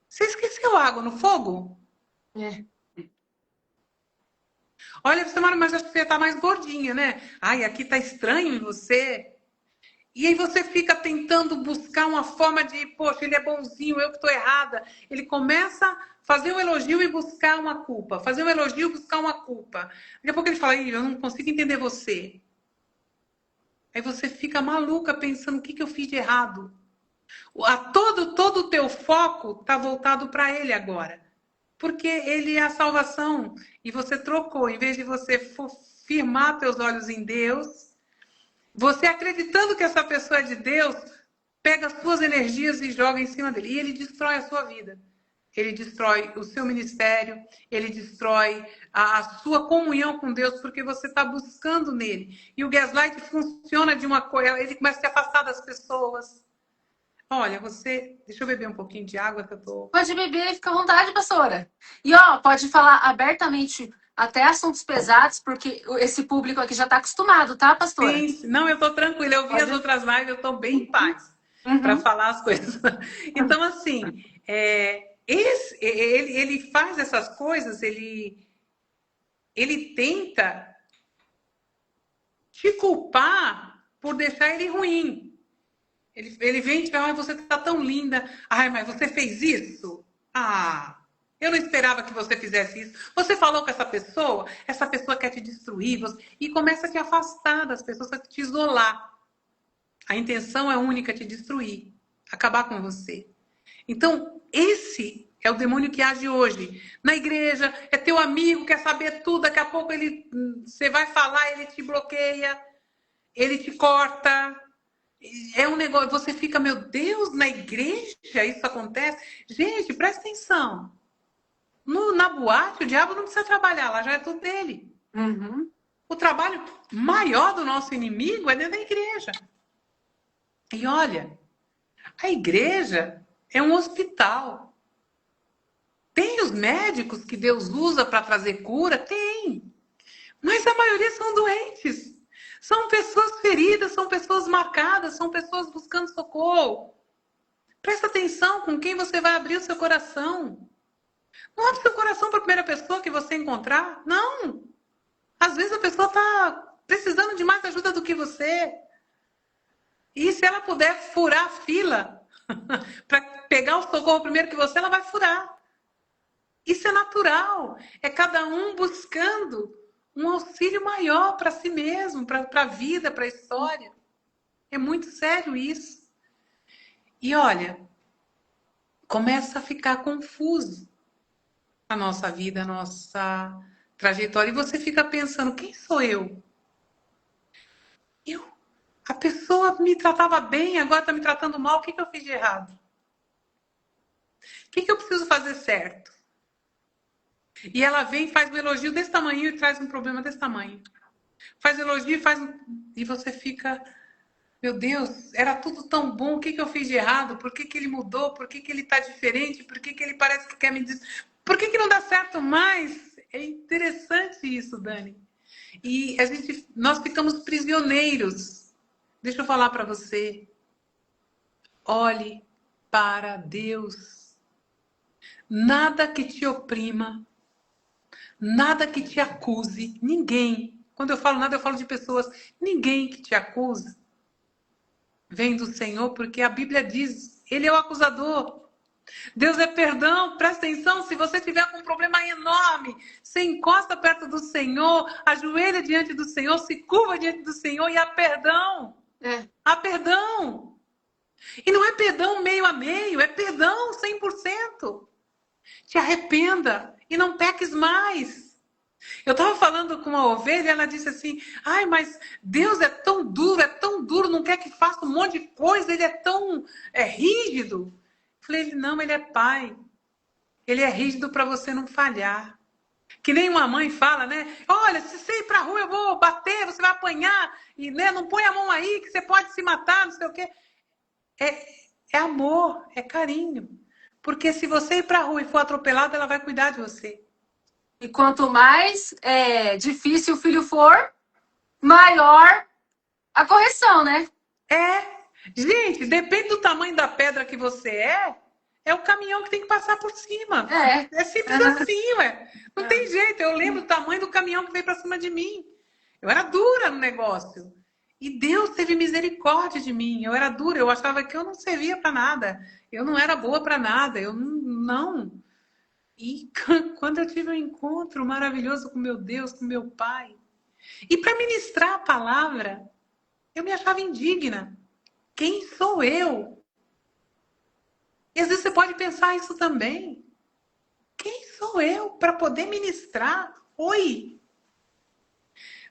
você esqueceu água no fogo? É. Olha, você, mas acho que você está mais gordinha, né? Ai, aqui está estranho em você. E aí você fica tentando buscar uma forma de, poxa, ele é bonzinho, eu que estou errada. Ele começa a fazer um elogio e buscar uma culpa. Fazer um elogio e buscar uma culpa. Daqui a pouco ele fala, eu não consigo entender você. Aí você fica maluca pensando, o que eu fiz de errado? Todo o teu foco está voltado para ele agora. Porque ele é a salvação. E você trocou. Em vez de você firmar teus olhos em Deus, você acreditando que essa pessoa é de Deus, pega as suas energias e joga em cima dele. E ele destrói a sua vida. Ele destrói o seu ministério, ele destrói a sua comunhão com Deus, porque você está buscando nele. E o gaslight funciona de uma coisa, ele começa a se afastar das pessoas. Olha, deixa eu beber um pouquinho de água que eu tô... Pode beber, fica à vontade, pastora. E pode falar abertamente até assuntos pesados, porque esse público aqui já está acostumado, tá, pastora? Sim, não, eu tô tranquila. Eu vi as outras lives, eu tô bem em paz para falar as coisas. Então, assim, ele faz essas coisas, ele tenta te culpar por deixar ele ruim. Ele vem e te fala, você tá tão linda. Ai, mas você fez isso? Ah, eu não esperava que você fizesse isso. Você falou com essa pessoa quer te destruir. E começa a te afastar das pessoas, a te isolar. A intenção é única, te destruir. Acabar com você. Então, esse é o demônio que age hoje. Na igreja, é teu amigo, quer saber tudo. Daqui a pouco você vai falar, ele te bloqueia. Ele te corta. É um negócio, você fica, meu Deus, na igreja isso acontece? Gente, presta atenção. Na boate, o diabo não precisa trabalhar, lá já é tudo dele. O trabalho maior do nosso inimigo é dentro da igreja. E olha, a igreja é um hospital. Tem os médicos que Deus usa para trazer cura? Tem. Mas a maioria são doentes. São pessoas feridas, são pessoas marcadas, são pessoas buscando socorro. Presta atenção com quem você vai abrir o seu coração. Não abre seu coração para a primeira pessoa que você encontrar. Não. Às vezes a pessoa está precisando de mais ajuda do que você. E se ela puder furar a fila para pegar o socorro primeiro que você, ela vai furar. Isso é natural. É cada um buscando um auxílio maior para si mesmo, para a vida, para a história. É muito sério isso. E olha, começa a ficar confuso a nossa vida, a nossa trajetória. E você fica pensando, quem sou eu? Eu? A pessoa me tratava bem, agora está me tratando mal. O que eu fiz de errado? O que eu preciso fazer certo? E ela vem, faz um elogio desse tamanho e traz um problema desse tamanho. Faz elogio e faz... E você fica... Meu Deus, era tudo tão bom, o que eu fiz de errado? Por que ele mudou? Por que ele está diferente? Por que ele parece que quer me dizer? Por que não dá certo mais? É interessante isso, Dani. E nós ficamos prisioneiros. Deixa eu falar para você. Olhe para Deus. Nada que te oprima, nada que te acuse, ninguém. Quando eu falo nada, eu falo de pessoas. Ninguém que te acusa vem do Senhor, porque a Bíblia diz, Ele é o acusador. Deus é perdão, presta atenção, se você tiver com um problema enorme, você encosta perto do Senhor, ajoelha diante do Senhor, se curva diante do Senhor e há perdão. Há perdão. E não é perdão meio a meio, é perdão 100%. Te arrependa e não peques mais. Eu estava falando com uma ovelha e ela disse assim, ai, mas Deus é tão duro, não quer que faça um monte de coisa, ele é tão rígido. Eu falei, não, ele é pai. Ele é rígido para você não falhar. Que nem uma mãe fala, né? Olha, se você ir para a rua, eu vou bater, você vai apanhar, e né, não põe a mão aí que você pode se matar, não sei o quê. É amor, é carinho. Porque se você ir para a rua e for atropelado, ela vai cuidar de você. E quanto mais difícil o filho for, maior a correção, né? Gente, depende do tamanho da pedra que você é o caminhão que tem que passar por cima. É simples assim, ué. Não tem jeito. Eu lembro do tamanho do caminhão que veio para cima de mim. Eu era dura no negócio. E Deus teve misericórdia de mim. Eu era dura, eu achava que eu não servia para nada. Eu não era boa para nada. Eu não. E quando eu tive um encontro maravilhoso com meu Deus, com meu Pai, e para ministrar a palavra, eu me achava indigna. Quem sou eu? E às vezes você pode pensar isso também. Quem sou eu para poder ministrar? Oi!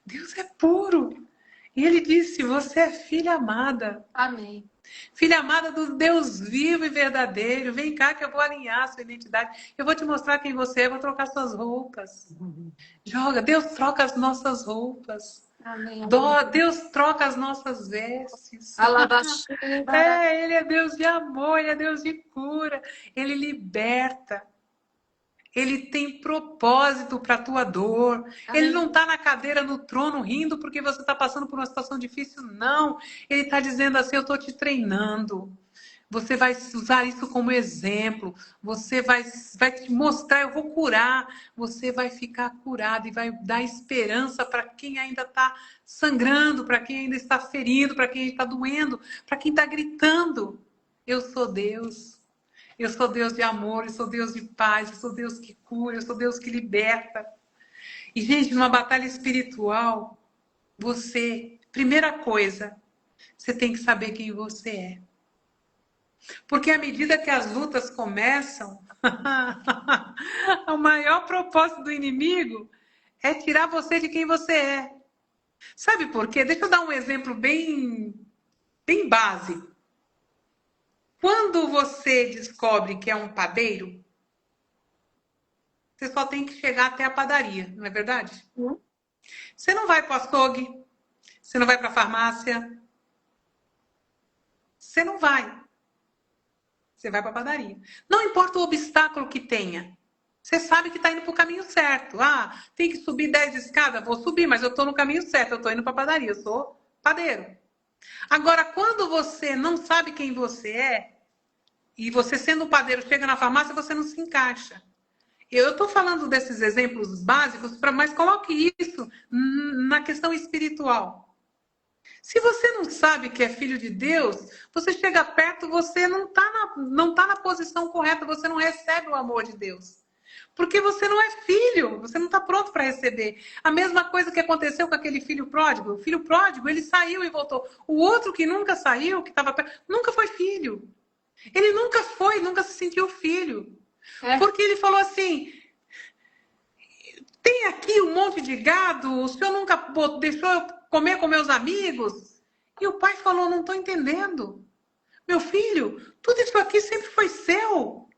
Deus é puro. E ele disse, você é filha amada. Amém. Filha amada do Deus vivo e verdadeiro. Vem cá que eu vou alinhar a sua identidade. Eu vou te mostrar quem você é, vou trocar suas roupas. Joga, Deus troca as nossas roupas. Amém. Deus troca as nossas vestes. Ele é Deus de amor, Ele é Deus de cura. Ele liberta. Ele tem propósito para a tua dor. Amém. Ele não está na cadeira, no trono, rindo porque você está passando por uma situação difícil. Não. Ele está dizendo assim, eu estou te treinando. Você vai usar isso como exemplo. Você vai te mostrar, eu vou curar. Você vai ficar curado e vai dar esperança para quem ainda está sangrando, para quem ainda está ferido, para quem está doendo, para quem está gritando. Eu sou Deus. Eu sou Deus de amor, eu sou Deus de paz, eu sou Deus que cura, eu sou Deus que liberta. E, gente, numa batalha espiritual, primeira coisa, você tem que saber quem você é. Porque à medida que as lutas começam, o maior propósito do inimigo é tirar você de quem você é. Sabe por quê? Deixa eu dar um exemplo bem básico. Quando você descobre que é um padeiro, você só tem que chegar até a padaria, não é verdade? Você não vai para o açougue, você não vai para a farmácia, você não vai. Você vai para a padaria. Não importa o obstáculo que tenha, você sabe que está indo para o caminho certo. Ah, tem que subir 10 escadas? Vou subir, mas eu estou no caminho certo, eu estou indo para a padaria, eu sou padeiro. Agora, quando você não sabe quem você é, e você sendo um padeiro chega na farmácia, você não se encaixa. Eu estou falando desses exemplos básicos, mas coloque isso na questão espiritual. Se você não sabe que é filho de Deus, você chega perto, você não tá na posição correta, você não recebe o amor de Deus. Porque você não é filho, você não está pronto para receber. A mesma coisa que aconteceu com aquele filho pródigo. O filho pródigo, ele saiu e voltou. O outro que nunca saiu, que estava perto, nunca foi filho. Ele nunca foi, nunca se sentiu filho. Porque ele falou assim, tem aqui um monte de gado, o senhor nunca deixou eu comer com meus amigos? E o pai falou, não estou entendendo. Meu filho, tudo isso aqui sempre foi seu.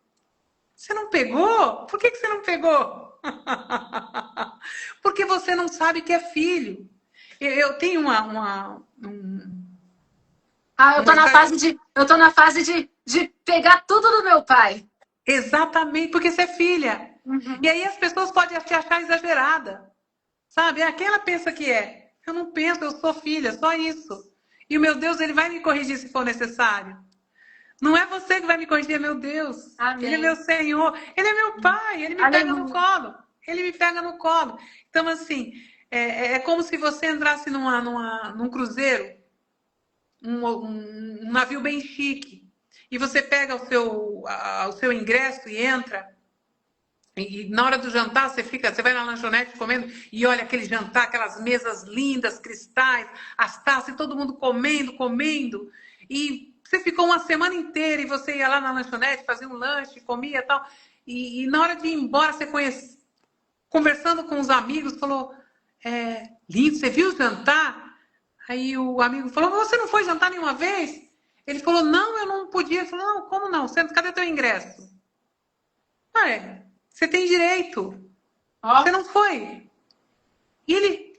Você não pegou? Por que você não pegou? Porque você não sabe que é filho. Eu tenho eu tô na fase de pegar tudo do meu pai. Exatamente, porque você é filha. E aí as pessoas podem te achar exagerada. Sabe? Aquela pensa que é. Eu não penso, eu sou filha, só isso. E o meu Deus, ele vai me corrigir se for necessário. Não é você que vai me corrigir, é meu Deus. Amém. Ele é meu Senhor. Ele é meu Pai. Ele me pega no colo. Ele me pega no colo. Então, assim, é como se você entrasse num cruzeiro, um navio bem chique, e você pega o seu ingresso e entra. E na hora do jantar, você vai na lanchonete comendo e olha aquele jantar, aquelas mesas lindas, cristais, as taças, e todo mundo comendo, comendo. E você ficou uma semana inteira e você ia lá na lanchonete, fazia um lanche, comia e tal. E na hora de ir embora, você conversando com os amigos, falou, lindo, você viu o jantar? Aí o amigo falou, você não foi jantar nenhuma vez? Ele falou, não, eu não podia. Ele falou, não, como não? Cadê teu ingresso? Você tem direito. Você não foi. E ele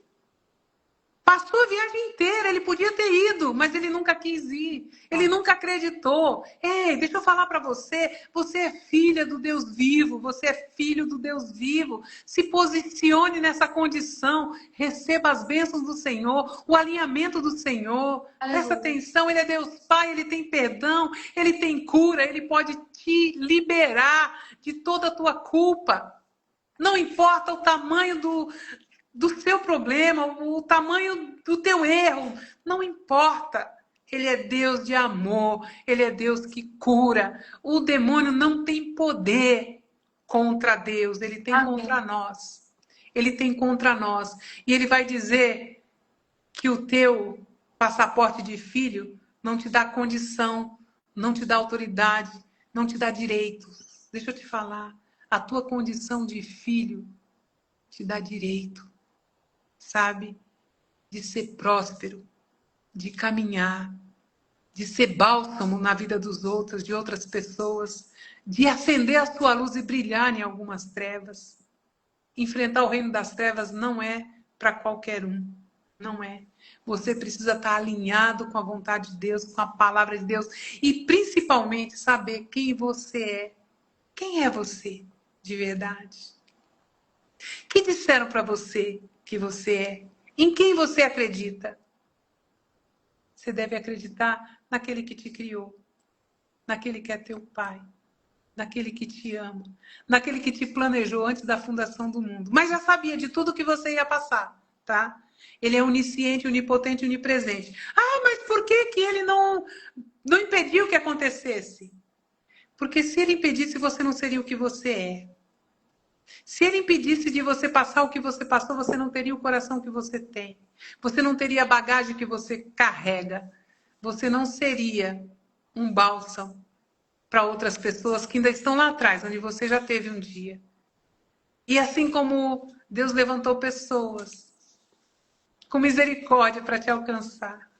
passou a viagem inteira. Ele podia ter ido, mas ele nunca quis ir. Ele nunca acreditou. Ei, deixa eu falar para você. Você é filha do Deus vivo. Você é filho do Deus vivo. Se posicione nessa condição. Receba as bênçãos do Senhor. O alinhamento do Senhor. Presta atenção. Ele é Deus Pai. Ele tem perdão. Ele tem cura. Ele pode te liberar de toda a tua culpa. Não importa o tamanho do seu problema, o tamanho do teu erro, não importa. Ele é Deus de amor, ele é Deus que cura. O demônio não tem poder contra Deus, ele tem contra nós. Ele tem contra nós. E ele vai dizer que o teu passaporte de filho não te dá condição, não te dá autoridade, não te dá direitos. Deixa eu te falar, a tua condição de filho te dá direito, sabe? De ser próspero, de caminhar, de ser bálsamo na vida dos outros, de outras pessoas, de acender a sua luz e brilhar em algumas trevas. Enfrentar o reino das trevas não é para qualquer um, não é. Você precisa estar alinhado com a vontade de Deus, com a palavra de Deus e principalmente saber quem você é. Quem é você de verdade? Que disseram para você que você é? Em quem você acredita? Você deve acreditar naquele que te criou, naquele que é teu pai, naquele que te ama, naquele que te planejou antes da fundação do mundo. Mas já sabia de tudo que você ia passar, tá? Ele é onisciente, onipotente, onipresente. Mas por que ele não impediu que acontecesse? Porque se ele impedisse, você não seria o que você é. Se ele impedisse de você passar o que você passou, você não teria o coração que você tem. Você não teria a bagagem que você carrega. Você não seria um bálsamo para outras pessoas que ainda estão lá atrás, onde você já teve um dia. E assim como Deus levantou pessoas com misericórdia para te alcançar.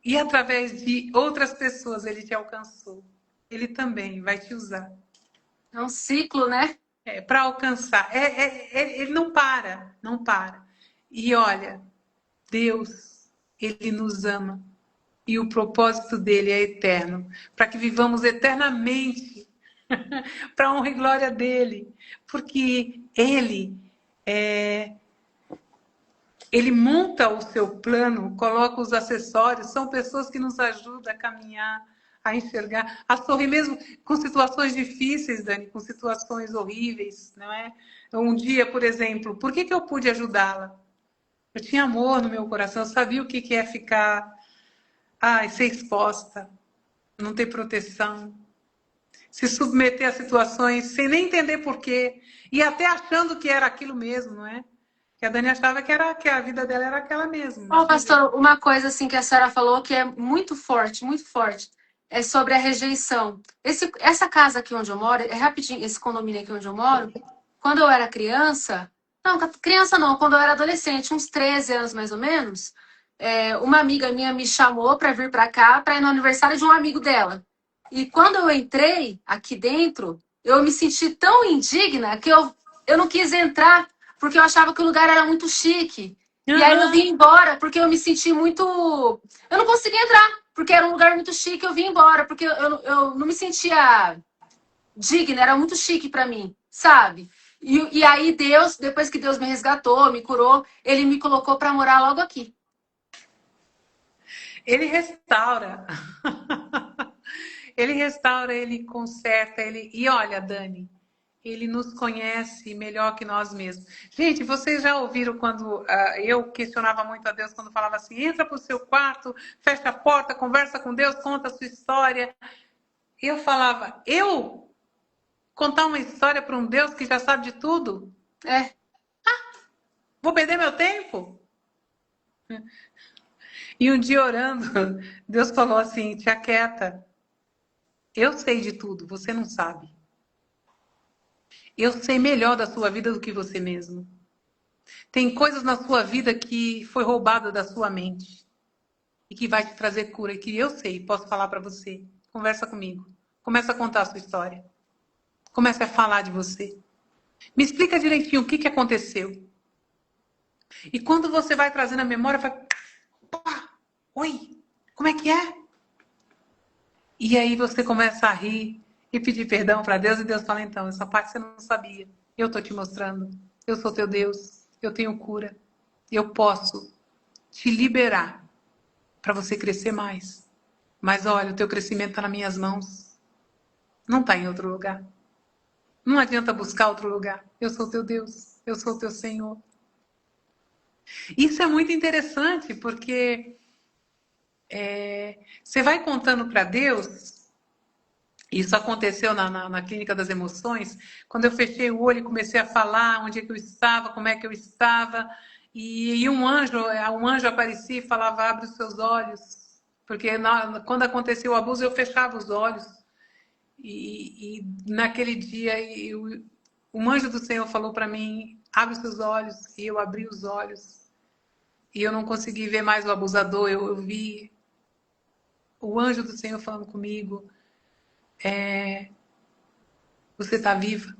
E através de outras pessoas ele te alcançou. Ele também vai te usar. É um ciclo, né? Para alcançar. Ele não para, não para. E olha, Deus, ele nos ama. E o propósito dele é eterno. Para que vivamos eternamente. Para a honra e glória dele. Porque ele monta o seu plano, coloca os acessórios, são pessoas que nos ajudam a caminhar, a enxergar, a sorrir mesmo com situações difíceis, Dani, com situações horríveis, não é? Um dia, por exemplo, por que eu pude ajudá-la? Eu tinha amor no meu coração, eu sabia o que é ficar, ser exposta, não ter proteção. se submeter a situações sem nem entender porquê, e até achando que era aquilo mesmo, não é? Que a Dani achava que a vida dela era aquela mesma. Ô, pastor, uma coisa assim que a senhora falou que é muito forte, é sobre a rejeição. Essa casa aqui onde eu moro, é rapidinho, esse condomínio aqui onde eu moro, quando eu era criança, não, criança não, quando eu era adolescente, uns 13 anos mais ou menos, uma amiga minha me chamou para vir para cá para ir no aniversário de um amigo dela. E quando eu entrei aqui dentro, eu me senti tão indigna que eu não quis entrar, porque eu achava que o lugar era muito chique. E aí eu vim embora, porque eu me senti muito. Eu não conseguia entrar, porque era um lugar muito chique, eu vim embora, porque eu não me sentia digna, era muito chique pra mim, sabe? E aí Deus, depois que Deus me resgatou, me curou, ele me colocou pra morar logo aqui. Ele restaura. Ele restaura, ele conserta, ele. E olha, Dani, ele nos conhece melhor que nós mesmos. Gente, vocês já ouviram quando eu questionava muito a Deus quando falava assim: entra para o seu quarto, fecha a porta, conversa com Deus, conta a sua história. Eu falava: eu contar uma história para um Deus que já sabe de tudo? É. Vou perder meu tempo? E um dia orando, Deus falou assim: te aquieta. Eu sei de tudo, você não sabe. Eu sei melhor da sua vida do que você mesmo. Tem coisas na sua vida que foi roubada da sua mente e que vai te trazer cura e que eu sei, posso falar para você. Conversa comigo. Começa a contar a sua história. Começa a falar de você. Me explica direitinho o que aconteceu. E quando você vai trazendo a memória, vai... Pá, oi, como é que é? E aí você começa a rir e pedir perdão para Deus e Deus fala: então, essa parte você não sabia. Eu tô te mostrando. Eu sou teu Deus. Eu tenho cura. Eu posso te liberar para você crescer mais. Mas olha, o teu crescimento está nas minhas mãos. Não está em outro lugar. Não adianta buscar outro lugar. Eu sou teu Deus. Eu sou teu Senhor. Isso é muito interessante porque você vai contando para Deus. Isso aconteceu na Clínica das Emoções, quando eu fechei o olho e comecei a falar onde é que eu estava, como é que eu estava, e um anjo aparecia e falava: abre os seus olhos, porque quando aconteceu o abuso eu fechava os olhos, e naquele dia um anjo do Senhor falou para mim: abre os seus olhos, e eu abri os olhos, e eu não consegui ver mais o abusador, eu vi o anjo do Senhor falando comigo: você está viva.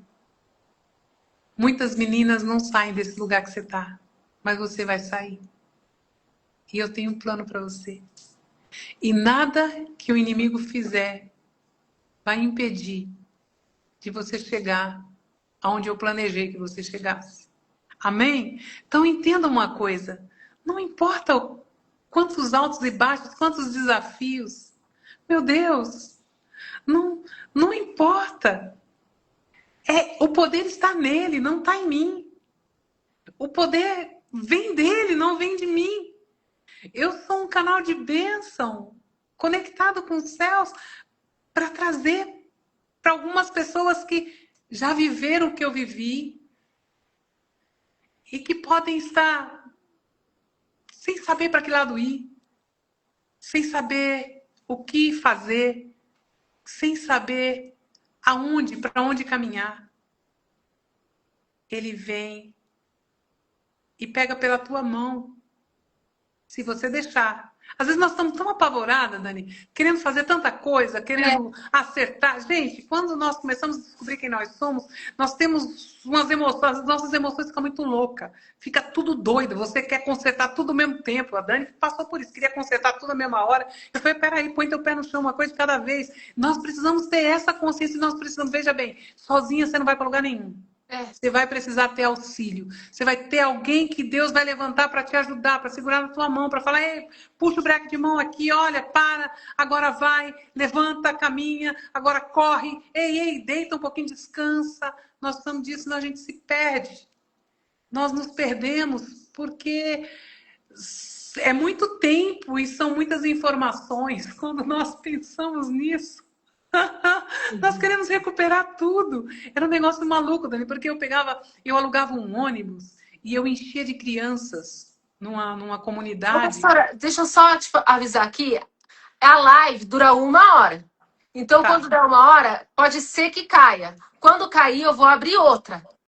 Muitas meninas não saem desse lugar que você está, mas você vai sair. E eu tenho um plano para você. E nada que o inimigo fizer vai impedir de você chegar aonde eu planejei que você chegasse. Amém? Então entenda uma coisa: não importa quantos altos e baixos, quantos desafios. Meu Deus, não importa. O poder está nele, não está em mim. O poder vem dele, não vem de mim. Eu sou um canal de bênção, conectado com os céus, para trazer para algumas pessoas que já viveram o que eu vivi e que podem estar sem saber para que lado ir, sem saber o que fazer, sem saber para onde caminhar. Ele vem e pega pela tua mão, se você deixar. Às vezes nós estamos tão apavoradas, Dani, querendo fazer tanta coisa, querendo acertar. Gente, quando nós começamos a descobrir quem nós somos, nós temos umas emoções, as nossas emoções ficam muito loucas, fica tudo doido, você quer consertar tudo ao mesmo tempo. A Dani passou por isso, queria consertar tudo na mesma hora. Eu falei: peraí, põe teu pé no chão, uma coisa de cada vez. Nós precisamos ter essa consciência, nós precisamos, veja bem, sozinha você não vai para lugar nenhum. Você vai precisar ter auxílio. Você vai ter alguém que Deus vai levantar para te ajudar, para segurar na tua mão, para falar: ei, puxa o breque de mão aqui, olha, para, agora vai, levanta, caminha, agora corre, ei, deita um pouquinho, descansa. Nós precisamos disso, senão a gente se perde. Nós nos perdemos porque é muito tempo e são muitas informações. Quando nós pensamos nisso, Nós queremos recuperar tudo. Era um negócio maluco, Dani, porque eu alugava um ônibus e eu enchia de crianças numa Ô, comunidade. pastora, deixa eu só te avisar aqui. A live dura 1 hora. Então, Tá, quando der 1 hora, pode ser que caia. Quando cair, eu vou abrir outra.